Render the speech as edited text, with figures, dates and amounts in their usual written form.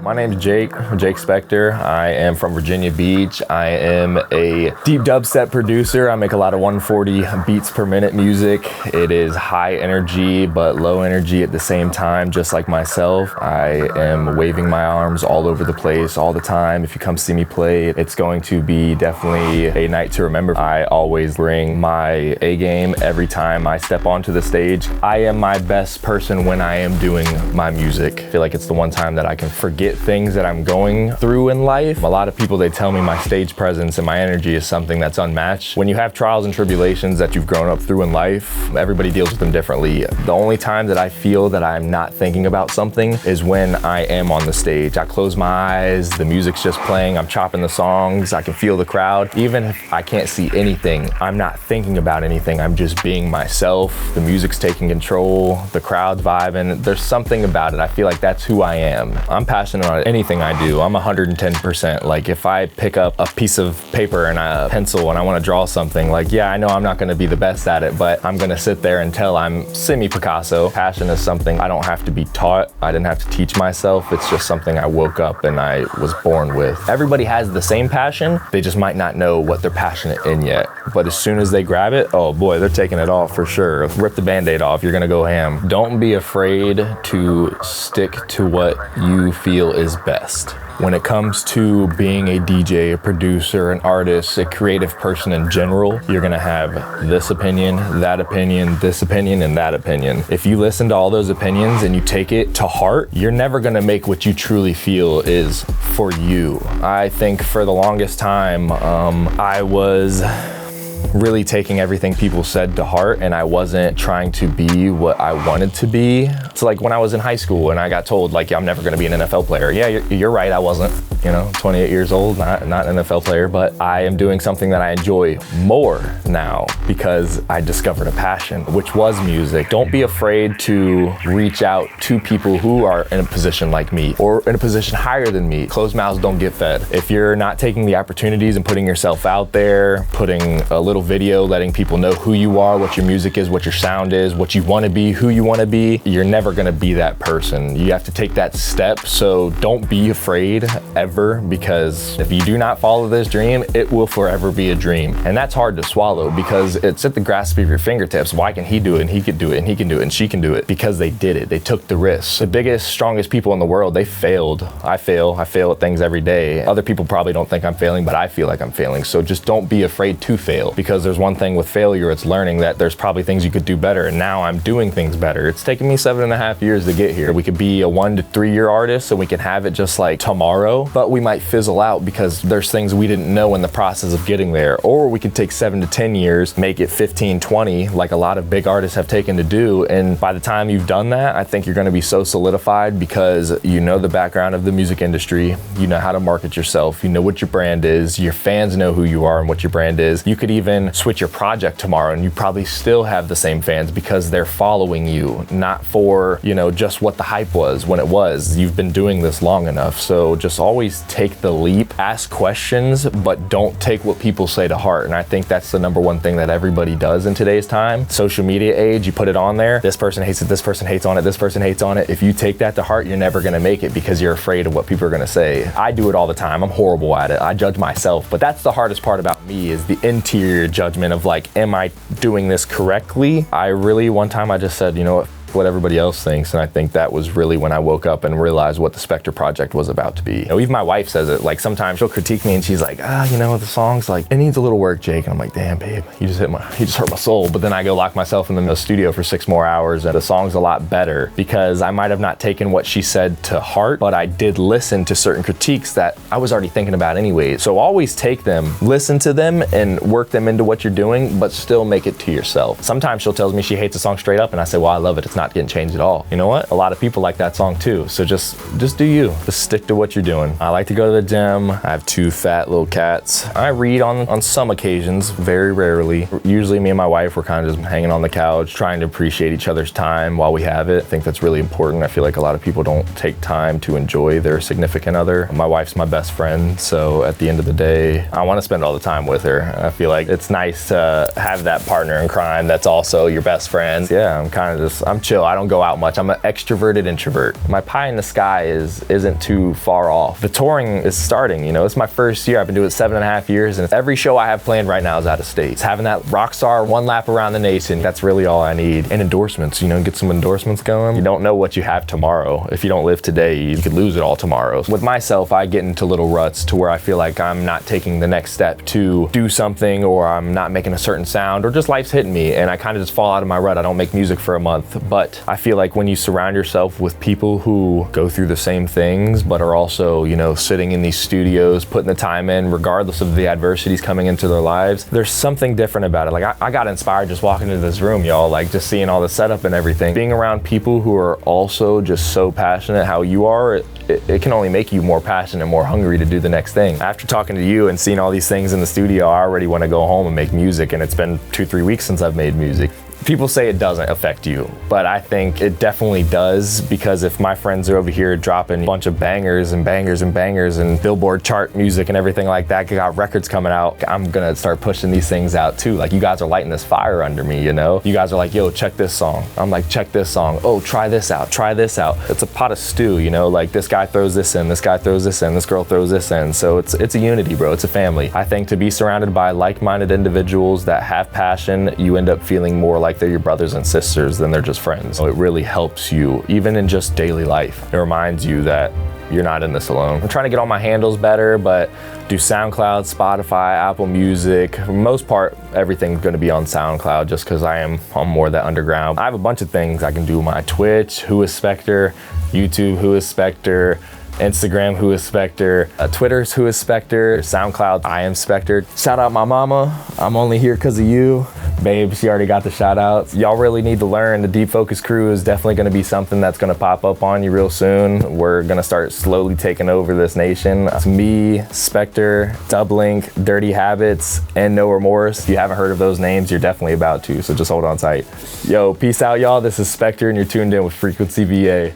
My name's Jake Spector. I am from Virginia Beach. I am a deep dubstep producer. I make a lot of 140 beats per minute music. It is high energy, but low energy at the same time, just like myself. I am waving my arms all over the place all the time. If you come see me play, it's going to be definitely a night to remember. I always bring my A game every time I step onto the stage. I am my best person when I am doing my music. I feel like it's the one time that I can forget things that I'm going through in life. A lot of people, they tell me my stage presence and my energy is something that's unmatched. When you have trials and tribulations that you've grown up through in life, everybody deals with them differently. The only time that I feel that I'm not thinking about something is when I am on the stage. I close my eyes, the music's just playing, I'm chopping the songs, I can feel the crowd. Even if I can't see anything, I'm not thinking about anything, I'm just being myself. The music's taking control, the crowd's vibing. There's something about it. I feel like that's who I am. I'm passionate on anything I do. I'm 110%. Like if I pick up a piece of paper and a pencil and I want to draw something, like yeah, I know I'm not going to be the best at it, but I'm going to sit there until I'm semi-Picasso. Passion is something I don't have to be taught. I didn't have to teach myself. It's just something I woke up and I was born with. Everybody has the same passion. They just might not know what they're passionate in yet. But as soon as they grab it, oh boy, they're taking it off for sure. Rip the Band-Aid off, you're going to go ham. Don't be afraid to stick to what you feel is best. When it comes to being a DJ, a producer, an artist, a creative person in general, you're gonna have this opinion, this opinion, and that opinion. If you listen to all those opinions and you take it to heart, you're never gonna make what you truly feel is for you. I think for the longest time, I was really taking everything people said to heart, and I wasn't trying to be what I wanted to be. It's like when I was in high school and I got told like, yeah, I'm never gonna be an NFL player. Yeah, you're right, I wasn't. 28 years old, not an NFL player, but I am doing something that I enjoy more now because I discovered a passion, which was music. Don't be afraid to reach out to people who are in a position like me or in a position higher than me. Closed mouths don't get fed. If you're not taking the opportunities and putting yourself out there, putting a little video, letting people know who you are, what your music is, what your sound is, what you want to be, who you want to be, you're never going to be that person. You have to take that step. So don't be afraid ever, because if you do not follow this dream, it will forever be a dream. And that's hard to swallow because it's at the grasp of your fingertips. Why can he do it and he could do it and he can do it and she can do it? Because they did it. They took the risk. The biggest, strongest people in the world, they failed. I fail at things every day. Other people probably don't think I'm failing, but I feel like I'm failing. So just don't be afraid to fail, because there's one thing with failure, it's learning that there's probably things you could do better. And now I'm doing things better. It's taken me 7.5 years to get here. We could be a 1 to 3 year artist and we can have it just like tomorrow, but we might fizzle out because there's things we didn't know in the process of getting there. Or we could take 7 to 10 years, make it 15, 20, like a lot of big artists have taken to do. And by the time you've done that, I think you're going to be so solidified because you know the background of the music industry, you know how to market yourself, you know what your brand is, your fans know who you are and what your brand is. You could even switch your project tomorrow and you probably still have the same fans because they're following you, not for, just what the hype was when it was. You've been doing this long enough. So just always take the leap, ask questions, but don't take what people say to heart. And I think that's the number one thing that everybody does in today's time. Social media age, you put it on there, this person hates it, this person hates on it, this person hates on it. If you take that to heart, you're never gonna make it because you're afraid of what people are gonna say. I do it all the time. I'm horrible at it. I judge myself, but that's the hardest part about me, is the interior judgment of like, am I doing this correctly? One time I just said, you know what everybody else thinks, and I think that was really when I woke up and realized what the Spector project was about to be. Even my wife says it, like sometimes she'll critique me and she's like, the song's like, it needs a little work, Jake. And I'm like, damn babe, you just hurt my soul. But then I go lock myself in the studio for 6 more hours and the song's a lot better because I might have not taken what she said to heart, but I did listen to certain critiques that I was already thinking about anyway. So always take them, listen to them, and work them into what you're doing, but still make it to yourself. Sometimes she'll tell me she hates a song straight up and I say, well, I love it. It's not getting changed at all. You know what? A lot of people like that song too. So just do you. Just stick to what you're doing. I like to go to the gym. I have 2 fat little cats. I read on some occasions, very rarely. Usually me and my wife, we're kind of just hanging on the couch, trying to appreciate each other's time while we have it. I think that's really important. I feel like a lot of people don't take time to enjoy their significant other. My wife's my best friend, so at the end of the day, I want to spend all the time with her. I feel like it's nice to have that partner in crime that's also your best friend. Yeah, I'm chill. I don't go out much. I'm an extroverted introvert. My pie in the sky isn't too far off. The touring is starting, you know, it's my first year. I've been doing it 7.5 years, and every show I have planned right now is out of state. It's having that rock star one lap around the nation. That's really all I need. And endorsements, you know, get some endorsements going. You don't know what you have tomorrow. If you don't live today, you could lose it all tomorrow. With myself, I get into little ruts to where I feel like I'm not taking the next step to do something, or I'm not making a certain sound, or just life's hitting me and I kind of just fall out of my rut. I don't make music for a month. But I feel like when you surround yourself with people who go through the same things, but are also, you know, sitting in these studios, putting the time in, regardless of the adversities coming into their lives, there's something different about it. Like I got inspired just walking into this room, y'all, like just seeing all the setup and everything. Being around people who are also just so passionate how you are, it can only make you more passionate and more hungry to do the next thing. After talking to you and seeing all these things in the studio, I already want to go home and make music, and it's been 2-3 weeks since I've made music. People say it doesn't affect you, but I think it definitely does, because if my friends are over here dropping a bunch of bangers and bangers and bangers and Billboard chart music and everything like that, got records coming out, I'm gonna start pushing these things out too. Like, you guys are lighting this fire under me, you know? You guys are like, yo, check this song. I'm like, check this song. Oh, try this out, try this out. It's a pot of stew, you know? Like, this guy throws this in, this guy throws this in, this girl throws this in. So it's a unity, bro, it's a family. I think to be surrounded by like-minded individuals that have passion, you end up feeling more like they're your brothers and sisters than they're just friends. So it really helps you, even in just daily life. It reminds you that you're not in this alone. I'm trying to get all my handles better, but do SoundCloud, Spotify, Apple Music. For the most part, everything's gonna be on SoundCloud just because I'm more that underground. I have a bunch of things I can do. My Twitch, Who is Spector, YouTube, Who is Spector, Instagram, Who is Spector, Twitter's Who is Spector, SoundCloud, I am Spector. Shout out my mama, I'm only here because of you. Babe, she already got the shout outs. Y'all really need to learn. The Deep Focus crew is definitely gonna be something that's gonna pop up on you real soon. We're gonna start slowly taking over this nation. It's me, Spector, Dublink, Dirty Habits, and No Remorse. If you haven't heard of those names, you're definitely about to, so just hold on tight. Yo, peace out, y'all. This is Spector, and you're tuned in with FrequencyVA.